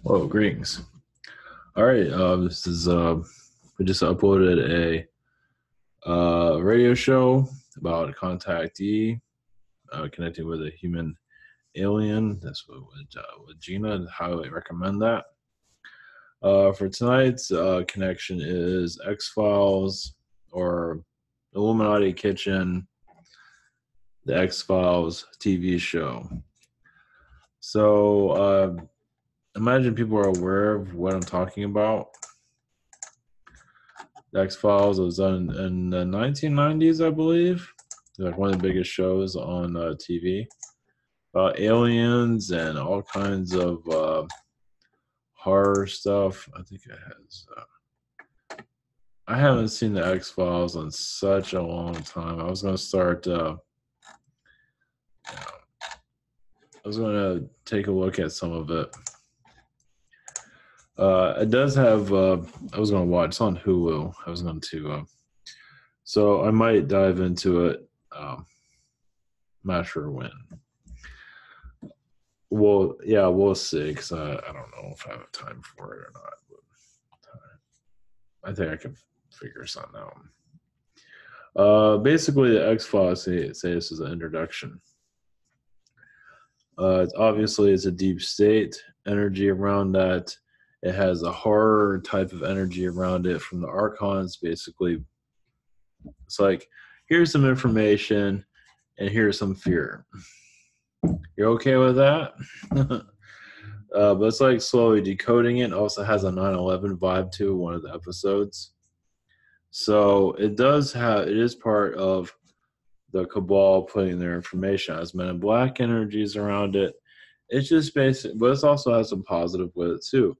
Whoa, greetings. All right, this is we just uploaded a radio show about a contactee connecting with a human alien. That's with Gina. And highly recommend that. For tonight's connection is X-Files or Illuminati Kitchen, the X-Files TV show. So imagine people are aware of what I'm talking about. The X-Files was done in the 1990s, I believe. Like one of the biggest shows on TV about aliens and all kinds of horror stuff. I think it has. I haven't seen the X-Files in such a long time. I was going to start. I was going to take a look at some of it. It does have. I was going to watch. It's on Hulu. I was going to. So I might dive into it. Not sure when. Well, yeah, we'll see. Because I don't know if I have time for it or not. But I think I can figure something out. Basically, the X-Files say this is an introduction. It's a deep state energy around that. It has a horror type of energy around it from the Archons. Basically, it's like, here's some information and here's some fear. You're okay with that? But it's like slowly decoding it. Also has a 9/11 vibe to one of the episodes. So it is part of the cabal putting their information as Men in Black energies around it. It's just basic, but it also has some positive with it too,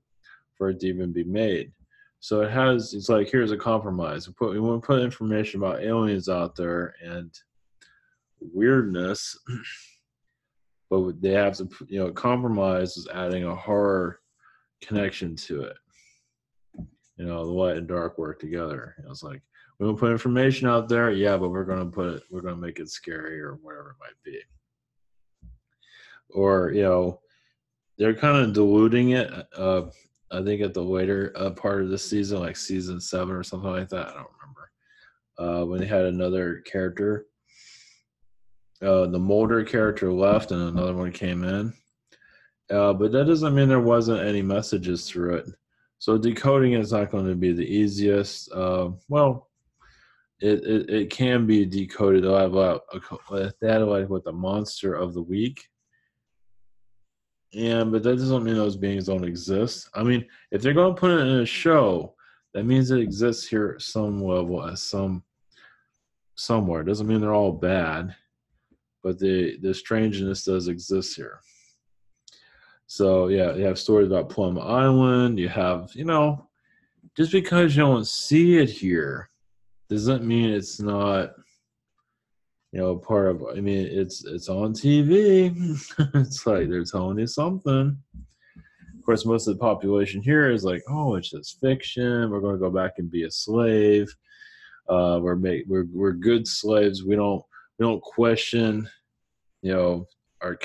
for it to even be made. So it's like, here's a compromise. We want to put information about aliens out there and weirdness, but they have to, compromise is adding a horror connection to it. The light and dark work together. It's like, we want to put information out there, yeah, but we're going to make it scary or whatever it might be. Or, they're kind of diluting it. I think at the later part of the season, like season 7 or something like that. I don't remember. When they had another character, the Mulder character left and another one came in. But that doesn't mean there wasn't any messages through it. So decoding is not going to be the easiest. It can be decoded. They'll have with the monster of the week. But that doesn't mean those beings don't exist. I mean, if they're going to put it in a show, that means it exists here at some level, somewhere. It doesn't mean they're all bad, but the strangeness does exist here. So yeah, you have stories about Plum Island. You have, just because you don't see it here, doesn't mean it's not, part of. I mean, it's on TV. It's like they're telling you something. Of course, most of the population here is like, oh, it's just fiction. We're going to go back and be a slave. We're good slaves. We don't question,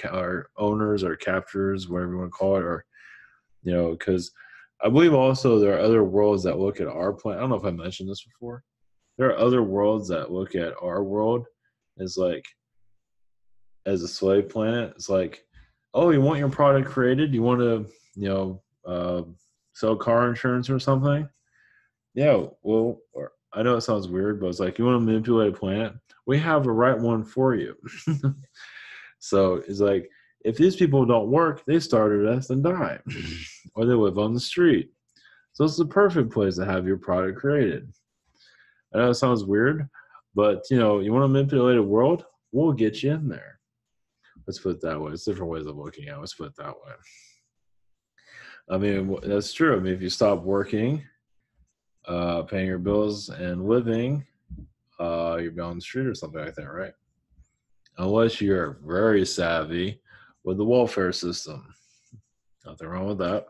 our owners, our captors, whatever you want to call it, or because I believe also there are other worlds that look at our planet. I don't know if I mentioned this before. There are other worlds that look at our world as a slave planet. It's like, oh, you want your product created? You want to sell car insurance or something? Yeah, well, I know it sounds weird, but it's like, you want to manipulate a planet? We have the right one for you. So it's like, if these people don't work, they started us and die, or they live on the street. So it's the perfect place to have your product created. I know it sounds weird, but you want to manipulate a world, we'll get you in there. Let's put it that way. It's different ways of looking at it. Let's put it that way. I mean, that's true. I mean, if you stop working, paying your bills and living, you'll be on the street or something like that, right? Unless you're very savvy with the welfare system. Nothing wrong with that.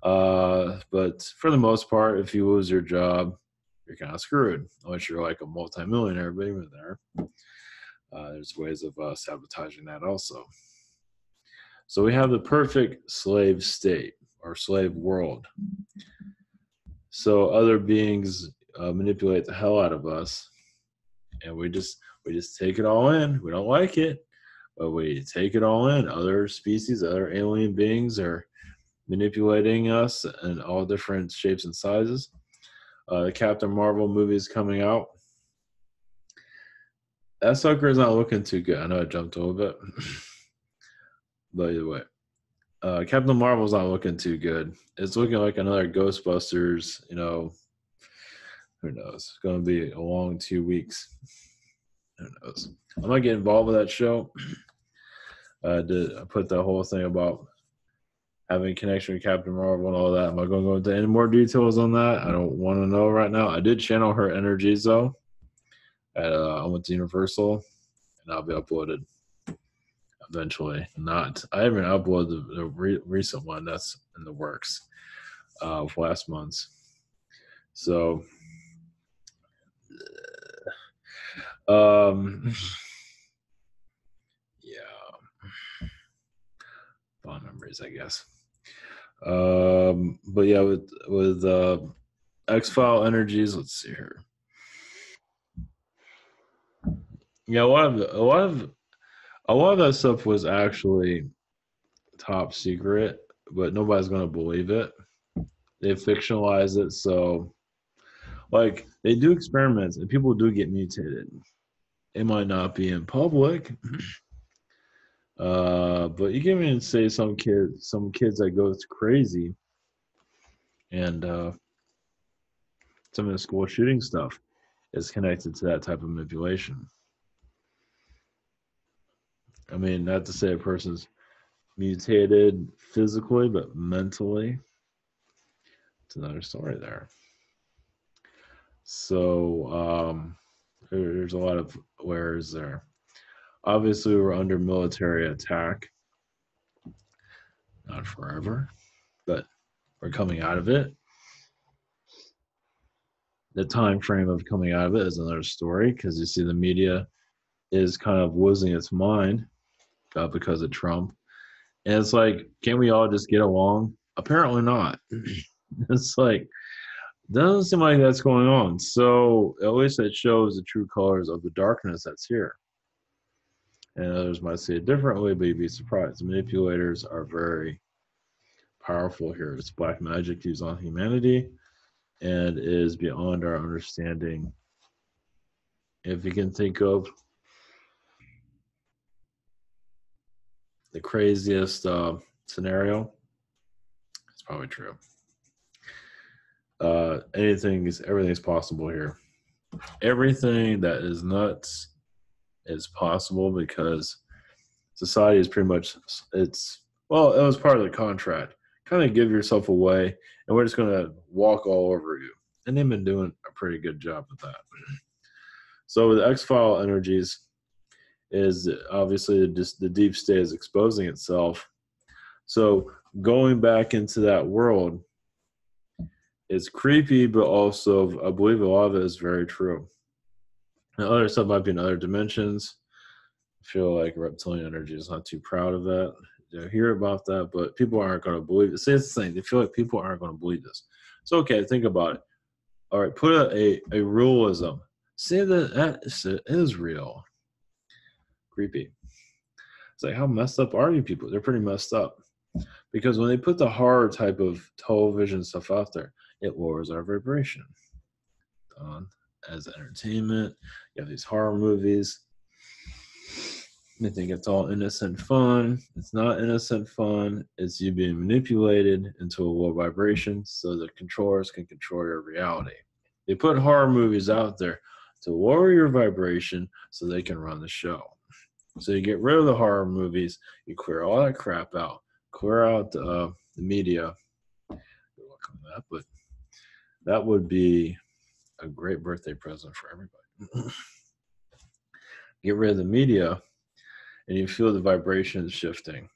But for the most part, if you lose your job, you're kind of screwed. Unless you're like a multimillionaire, but even there, there's ways of sabotaging that also. So we have the perfect slave state, our slave world. So other beings manipulate the hell out of us, and we just take it all in. We don't like it, but we take it all in. Other species, other alien beings are manipulating us in all different shapes and sizes. The Captain Marvel movie is coming out. That sucker is not looking too good. I know I jumped a little bit, but either way, Captain Marvel's not looking too good. It's looking like another Ghostbusters. You know, who knows? It's going to be a long 2 weeks. Who knows? I might get involved with that show. I put that whole thing about having a connection with Captain Marvel and all that. Am I going to go into any more details on that? I don't want to know right now. I did channel her energies though. I went to Universal, and I'll be uploaded eventually. I haven't uploaded the recent one that's in the works of last month's. So, yeah, fond memories, I guess. But yeah, with X-File energies, let's see here. Yeah, a lot of that stuff was actually top secret, but nobody's gonna believe it. They fictionalize it, so like they do experiments and people do get mutated. It might not be in public, but you can even say some kids that go crazy, and some of the school shooting stuff is connected to that type of manipulation. I mean, not to say a person's mutated physically, but mentally, it's another story there. So there's a lot of wares there. Obviously, we're under military attack. Not forever, but we're coming out of it. The time frame of coming out of it is another story, because you see the media is kind of losing its mind because of Trump. And it's like, can't we all just get along? Apparently not. It's like, doesn't seem like that's going on. So at least it shows the true colors of the darkness that's here. And others might see it differently, but you'd be surprised. The manipulators are very powerful here. It's black magic used on humanity and is beyond our understanding. If you can think of the craziest scenario, it's probably true. Everything's possible here. Everything that is nuts is possible, because society is pretty much, it was part of the contract. Kind of give yourself away, and we're just going to walk all over you. And they've been doing a pretty good job with that. So with X-File energies, is obviously just the deep state is exposing itself. So going back into that world is creepy, but also I believe a lot of it is very true. And other stuff might be in other dimensions. I feel like reptilian energy is not too proud of that. They hear about that, but people aren't going to believe it. See, it's the thing. They feel like people aren't going to believe this. So, okay, think about it. All right, put a realism. Say that is real. Creepy. It's like, how messed up are you people? They're pretty messed up. Because when they put the horror type of television stuff out there, it lowers our vibration. As entertainment, you have these horror movies. They think it's all innocent fun. It's not innocent fun. It's you being manipulated into a low vibration so the controllers can control your reality. They put horror movies out there to lower your vibration so they can run the show. So you get rid of the horror movies, you clear all that crap out, clear out the media. You're welcome to that, but that would be a great birthday present for everybody. Get rid of the media, and you feel the vibrations shifting.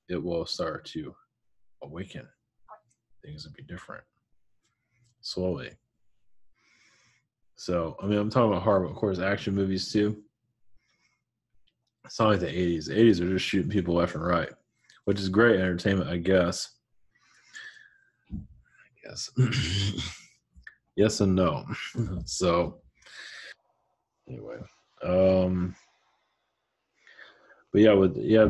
It will start to awaken. Things will be different slowly. So, I mean, I'm talking about horror, but of course, action movies too. It's not like the 80s. The 80s are just shooting people left and right, which is great entertainment, I guess. guess. Yes and no. So anyway, but yeah,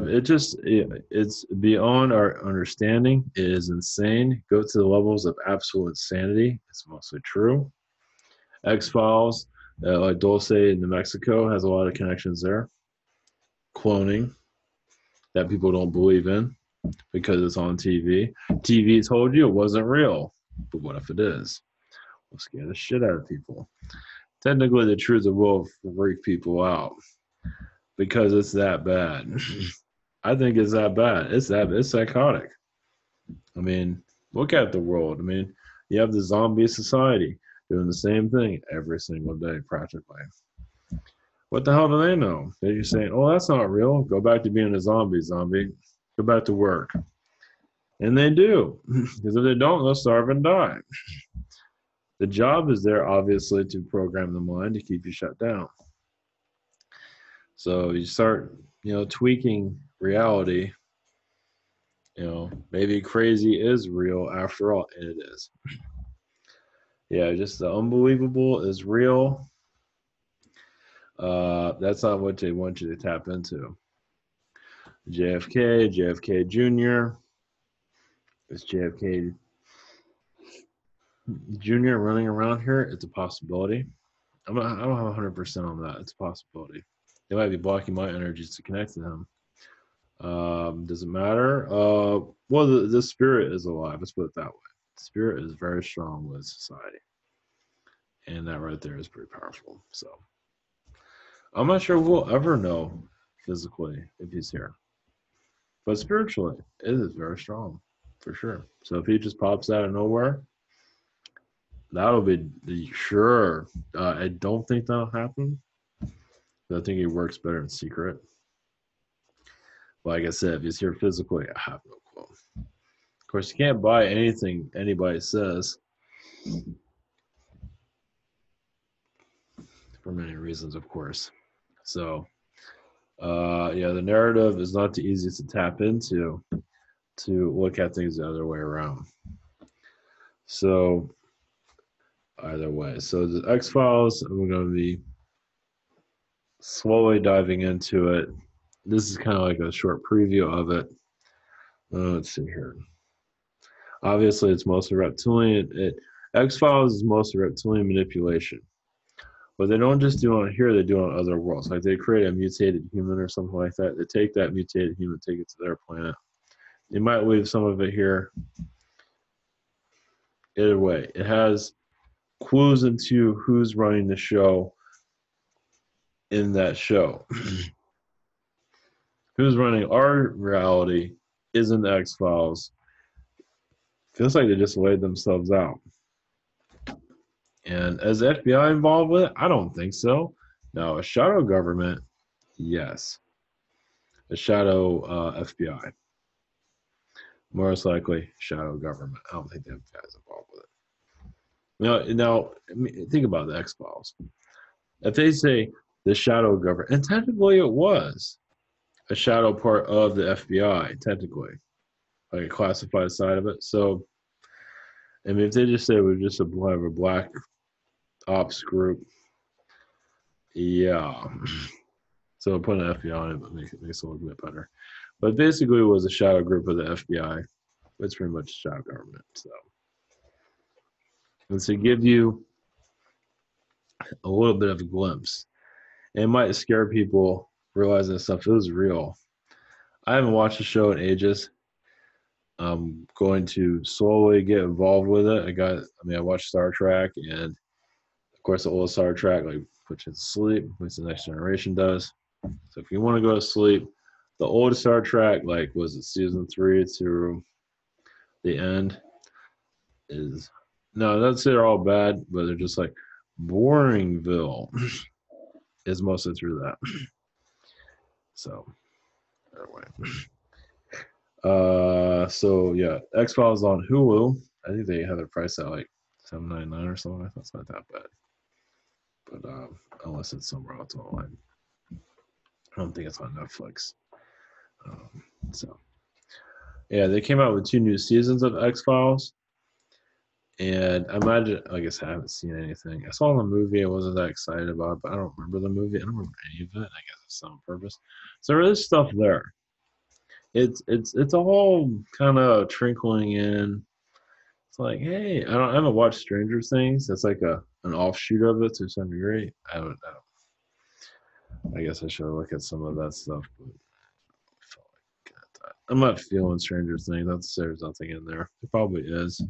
it's beyond our understanding. It is insane. Go to the levels of absolute insanity. It's mostly true. X Files, like Dulce in New Mexico, has a lot of connections there. Cloning that people don't believe in because it's on TV. TV told you it wasn't real, but what if it is? We'll scare the shit out of people. Technically, the truth will freak people out because it's that bad. I think it's that bad. It's psychotic. I mean, look at the world. I mean, you have the zombie society doing the same thing every single day, practically. What the hell do they know? They're just saying, "Oh, that's not real. Go back to being a zombie. Go back to work." And they do, because if they don't, they'll starve and die. The job is there, obviously, to program the mind to keep you shut down. So you start, tweaking reality. Maybe crazy is real after all, and it is. Yeah, just the unbelievable is real. That's not what they want you to tap into. JFK Jr. Is JFK Jr. running around here? It's a possibility. I don't have 100% on that. It's a possibility. They might be blocking my energies to connect to him. Does it matter? Well, the spirit is alive. Let's put it that way. The spirit is very strong with society, and that right there is pretty powerful. So I'm not sure we'll ever know physically if he's here, but spiritually, it is very strong for sure. So if he just pops out of nowhere, that'll be sure. I don't think that'll happen. I think he works better in secret. Like I said, if he's here physically, I have no clue. Of course, you can't buy anything anybody says for many reasons, of course. So, yeah, the narrative is not the easiest to tap into to look at things the other way around. So, either way. So, the X Files, I'm going to be slowly diving into it. This is kind of like a short preview of it. Let's see here. Obviously, it's mostly reptilian. X Files is mostly reptilian manipulation. But they don't just do it on here, they do it on other worlds. Like they create a mutated human or something like that. They take that mutated human, take it to their planet. They might leave some of it here. Either way, it has clues into who's running the show in that show. Who's running our reality isn't the X Files. Feels like they just laid themselves out. And is the FBI involved with it? I don't think so. Now, a shadow government, yes. A shadow FBI. Most likely, shadow government. I don't think the FBI is involved with it. Now, think about the X Files. If they say the shadow government, and technically it was a shadow part of the FBI, technically, like a classified side of it. So, I mean, if they just say we're just a black ops group, yeah. So putting an FBI on it makes it a little bit better. But basically, it was a shadow group of the FBI. It's pretty much a shadow government. So, and to give you a little bit of a glimpse, it might scare people realizing this stuff is real. I haven't watched the show in ages. I'm going to slowly get involved with it. I watched Star Trek, and of course, the old Star Trek like puts you to sleep, which the Next Generation does. So if you want to go to sleep, the old Star Trek, like was it season 3 through the end, is no, that's they're all bad, but they're just like Boringville is mostly through that. So anyway. So yeah, X Files on Hulu. I think they have their price at like $7.99 or something. That's not that bad. But unless it's somewhere else online, I don't think it's on Netflix. So yeah, they came out with 2 new seasons of X Files, And I imagine, I guess I haven't seen anything. I saw the movie. I wasn't that excited about it, but I don't remember the movie. I don't remember any of it. I guess it's on purpose. So there is stuff there. It's all kind of trickling in. It's like, hey, I haven't watched Stranger Things. That's like an offshoot of it to some degree. I guess I should look at some of that stuff, but I felt like I'm not feeling Stranger Things. Not to say there's nothing in there. It probably is.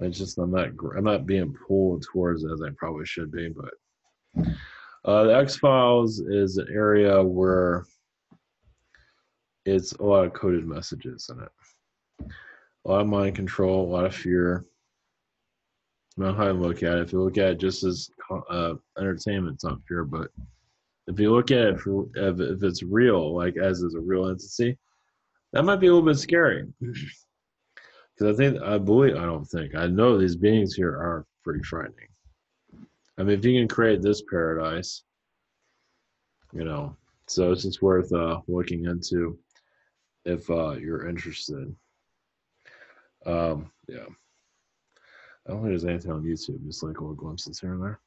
It's just I'm not being pulled towards it as I probably should be. But the X Files is an area where it's a lot of coded messages in it, a lot of mind control, a lot of fear. Not how I look at it. If you look at it just as entertainment, it's not fear. But if you look at it if it's real, like as is a real entity, that might be a little bit scary. Because I know these beings here are pretty frightening. I mean, if you can create this paradise, you know, so it's just worth looking into if you're interested. Yeah, I don't think there's anything on YouTube, just like little glimpses here and there.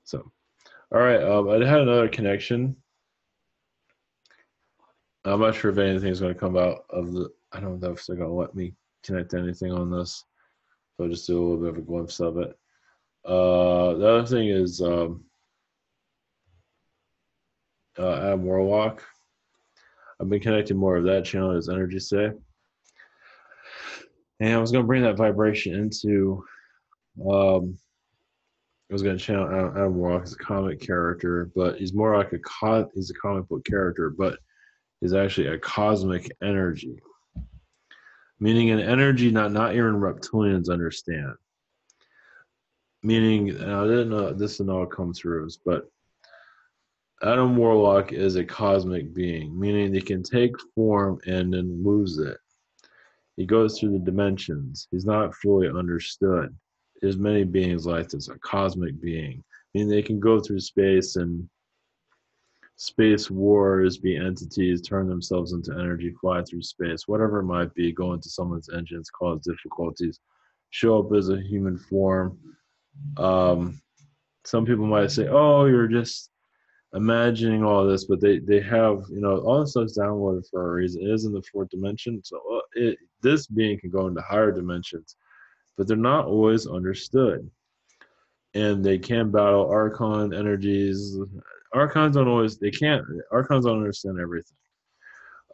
So, all right, I had another connection. I'm not sure if anything's going to come out of the. I don't know if they're going to let me connect anything on this. So I'll just do a little bit of a glimpse of it. The other thing is Adam Warlock. I've been connecting more of that channel as Energy Say. And I was going to bring that vibration into. I was going to channel Adam Warlock as a comic character, but he's more like he's a comic book character, but he's actually a cosmic energy, meaning an energy not even reptilians understand. Meaning, and I didn't know this and all come through, but Adam Warlock is a cosmic being, meaning he can take form and then lose it. He goes through the dimensions. He's not fully understood. There's many beings like this, a cosmic being. I mean, they can go through space and space wars, be entities, turn themselves into energy, fly through space, whatever it might be, go into someone's engines, cause difficulties, show up as a human form. Some people might say, oh, you're just imagining all this, but they have, all this stuff's downloaded for a reason. It is in the fourth dimension, so this being can go into higher dimensions, but they're not always understood, and they can battle archon energies. Archons don't understand everything,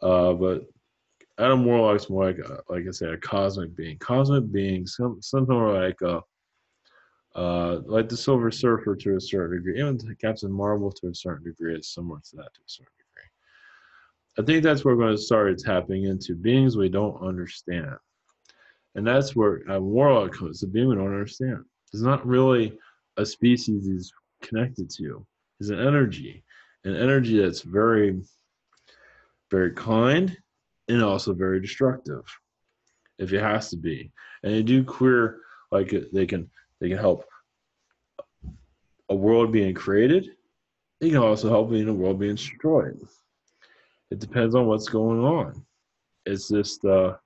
but Adam Warlock's more like I say, a cosmic being. Cosmic beings, something more like the Silver Surfer to a certain degree, even Captain Marvel to a certain degree is similar to that to a certain degree. I think that's where we're going to start tapping into beings we don't understand. And that's where Warlock comes, the being we don't understand. It's not really a species he's connected to. It's an energy that's very, very kind and also very destructive, if it has to be. And they do queer, like they can help a world being created. They can also help in a world being destroyed. It depends on what's going on. It's just a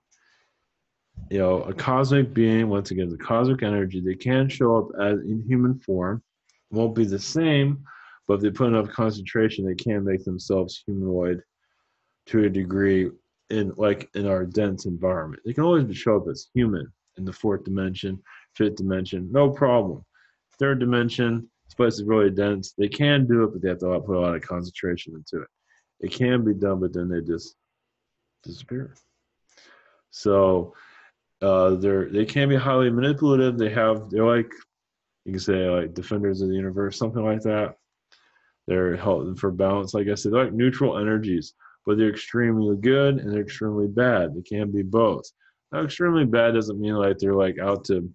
cosmic being. Once again, the cosmic energy. They can show up as in human form. It won't be the same, but if they put enough concentration, they can make themselves humanoid to a degree in our dense environment. They can always show up as human in the fourth dimension, fifth dimension, no problem. Third dimension, this place is really dense. They can do it, but they have to put a lot of concentration into it. It can be done, but then they just disappear. So they can be highly manipulative. They're like, you can say, like defenders of the universe, something like that. They're held for balance. Like I said, they're like neutral energies, but they're extremely good and they're extremely bad. They can be both. Now, extremely bad doesn't mean like they're like out to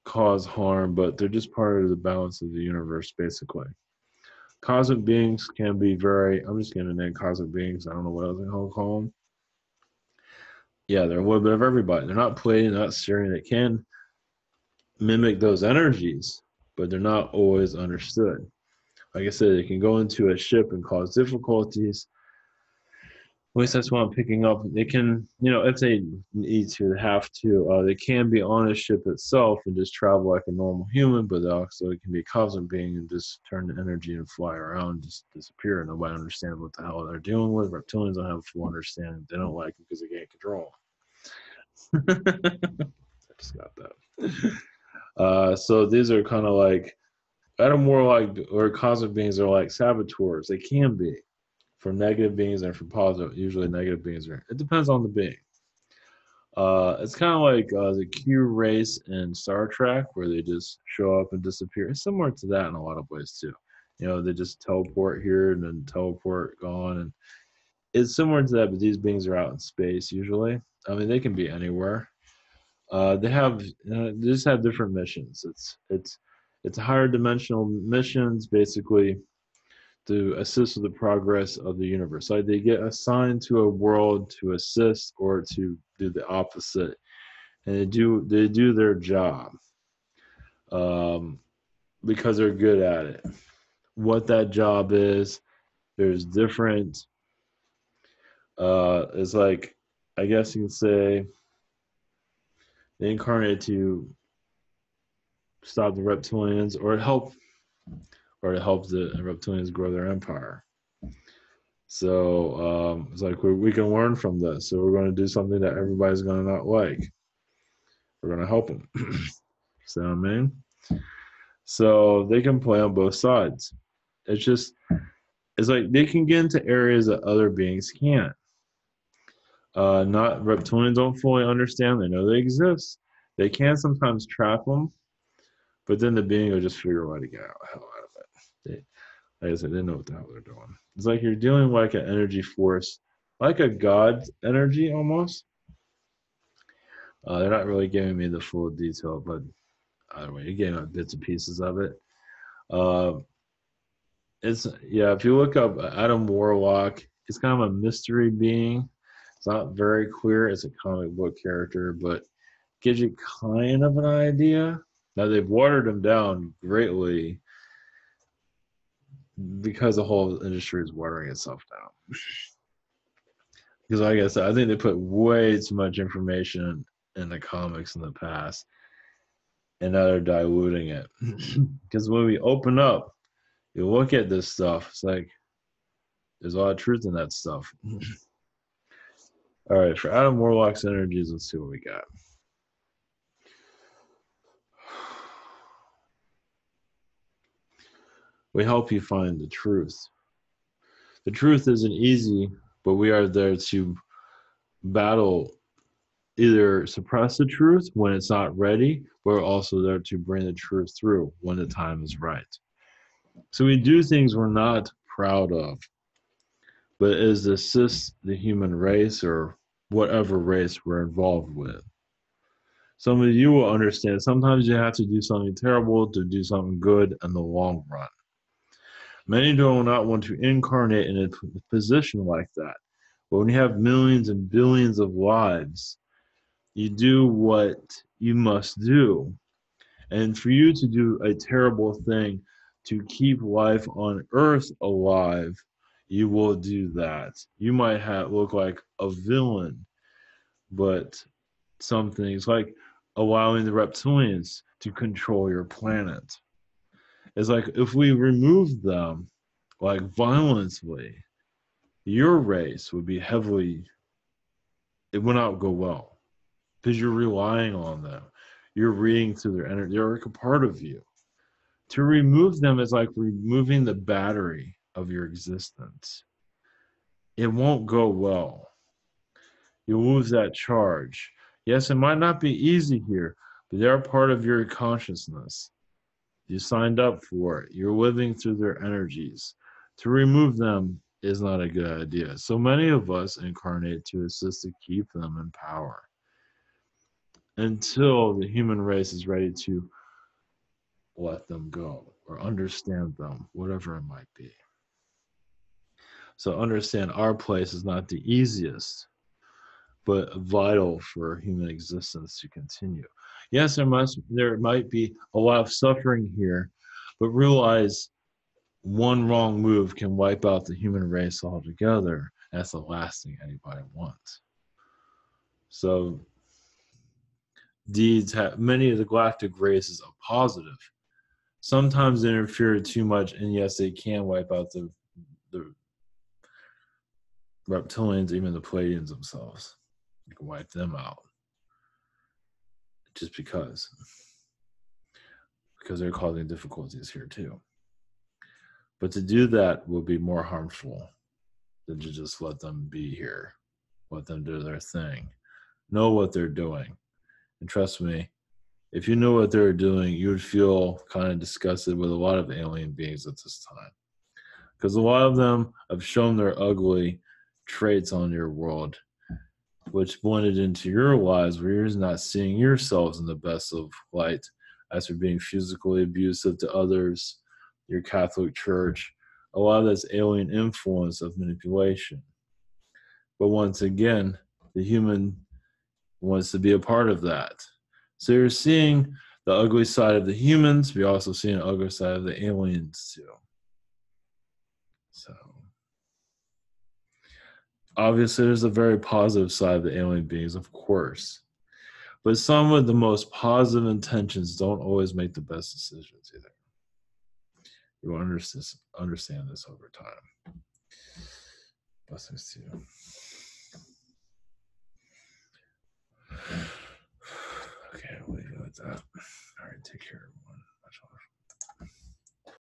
cause harm, but they're just part of the balance of the universe, basically. Cosmic beings can be I'm just going to name cosmic beings. I don't know what else I'll call them. Yeah, they're a little bit of everybody. They're not Pleiadian, not Sirian. They can mimic those energies, but they're not always understood. Like I said, they can go into a ship and cause difficulties. At least that's what I'm picking up. They can, if they need to, they have to. They can be on a ship itself and just travel like a normal human, but also it can be a cosmic being and just turn the energy and fly around, just disappear, and nobody understands what the hell they're dealing with. Reptilians don't have a full understanding. They don't like them because they can't control them. I just got that. So these are kind of like, Adam Warlock or cosmic beings are like saboteurs. They can be for negative beings and for positive. Usually, negative beings are. It depends on the being. It's kind of like the Q race in Star Trek, where they just show up and disappear. It's similar to that in a lot of ways too. They just teleport here and then teleport gone, and it's similar to that. But these beings are out in space usually. I mean, they can be anywhere. They just have different missions. It's higher dimensional missions, basically to assist with the progress of the universe. Like they get assigned to a world to assist or to do the opposite, and they do their job um, because they're good at it. What that job is, there's different. It's like, I guess you can say they incarnate to stop the reptilians or to help the reptilians grow their empire. So it's like we can learn from this. So we're going to do something that everybody's going to not like. We're going to help them. See what I mean? So they can play on both sides. It's like they can get into areas that other beings can't. Not reptilians don't fully understand. They know they exist. They can sometimes trap them, but then the being will just figure a way to get out, hell out of it. Like I said, they know what the hell they're doing. It's like you're dealing like an energy force, like a god energy almost. They're not really giving me the full detail, but either way, you're getting bits and pieces of it. Uh, if you look up Adam Warlock, it's kind of a mystery being. It's not very clear. It's a comic book character, but gives you kind of an idea. Now they've watered him down greatly because the whole industry is watering itself down. Because like I said, I think they put way too much information in the comics in the past, and now they're diluting it. Because when we open up, you look at this stuff, it's like there's a lot of truth in that stuff. All right, for Adam Warlock's energies, let's see what we got. We help you find the truth. The truth isn't easy, but we are there to battle, either suppress the truth when it's not ready, but we're also there to bring the truth through when the time is right. So we do things we're not proud of, but it is to assist the human race or whatever race we're involved with. Some of you will understand sometimes you have to do something terrible to do something good in the long run. Many do not want to incarnate in a position like that. But when you have millions and billions of lives, you do what you must do. And for you to do a terrible thing to keep life on Earth alive, you will do that. You might look like a villain, but some things like allowing the reptilians to control your planet. It's like if we remove them, like violently, your race would be heavily, it would not go well because you're relying on them. You're reading through their energy. They're like a part of you. To remove them is like removing the battery of your existence. It won't go well. You'll lose that charge. Yes, it might not be easy here, but they're part of your consciousness. You signed up for it. You're living through their energies. To remove them is not a good idea. So many of us incarnate to assist to keep them in power until the human race is ready to let them go or understand them, whatever it might be. So understand our place is not the easiest, but vital for human existence to continue. Yes, there might be a lot of suffering here, but realize one wrong move can wipe out the human race altogether. That's the last thing anybody wants. So deeds have many of the galactic races are positive. Sometimes they interfere too much, and yes, they can wipe out the reptilians, even the Pleiadians themselves. You can wipe them out just because they're causing difficulties here too. But to do that will be more harmful than to just let them be here, let them do their thing, know what they're doing. And trust me, if you know what they're doing, you would feel kind of disgusted with a lot of alien beings at this time. Because a lot of them have shown their ugly traits on your world, which blended into your lives where you're not seeing yourselves in the best of light, as for being physically abusive to others, your Catholic Church. A lot of that's alien influence of manipulation. But once again, the human wants to be a part of that. So you're seeing the ugly side of the humans, but you're also seeing the ugly side of the aliens too. So obviously there's a very positive side of the alien beings, of course. But some with the most positive intentions don't always make the best decisions either. You will understand this over time. Blessings to you.